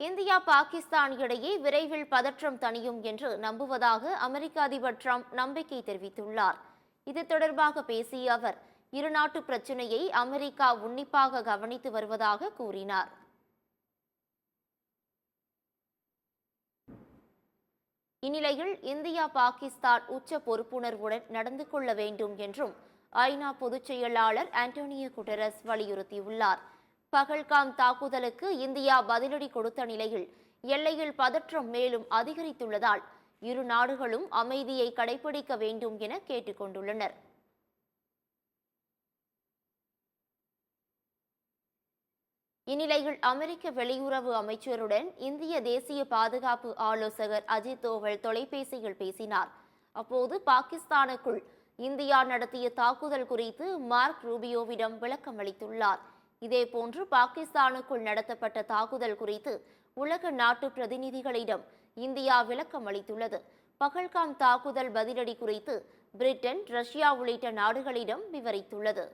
India Pakistan இடையே விரைவில் பதற்றம் தணியும் என்று நம்புவதாக அமெரிக்க அதிபர் டிரம்ப் நம்பிக்கை தெரிவித்துள்ளார். இது தொடர்பாக பேசிய அவர், இருநாட்டு பிரச்சினையை அமெரிக்கா உன்னிப்பாக கவனித்து வருவதாக கூறினார். இந்நிலையில் இந்தியா பாகிஸ்தான் உச்ச பொறுப்புணர்வுடன் நடந்து கொள்ள வேண்டும் என்றும் ஐநா பொதுச் செயலாளர் ஆண்டோனியோ குட்டரஸ் வலியுறுத்தியுள்ளார். பகல்காம் தாக்குதலுக்கு இந்தியா பதிலடி கொடுத்த நிலையில் எல்லையில் பதற்றம் மேலும் அதிகரித்துள்ளதால் இரு நாடுகளும் அமைதியை கடைபிடிக்க வேண்டும் என கேட்டுக் கொண்டுள்ளனர். இந்நிலையில் அமெரிக்க வெளியுறவு அமைச்சருடன் இந்திய தேசிய பாதுகாப்பு ஆலோசகர் அஜித் தோவல் தொலைபேசியில் பேசினார். அப்போது பாகிஸ்தானுக்குள் இந்தியா நடத்திய தாக்குதல் குறித்து மார்க் ரூபியோவிடம் விளக்கம் அளித்துள்ளார். இதேபோன்று பாகிஸ்தானுக்குள் நடத்தப்பட்ட தாக்குதல் குறித்து உலக நாட்டு பிரதிநிதிகளிடம் இந்தியா விளக்கம் அளித்துள்ளது. பகல்காம் தாக்குதல் பதிலடி குறித்து பிரிட்டன், ரஷ்யா உள்ளிட்ட நாடுகளிடம் விவரித்துள்ளது.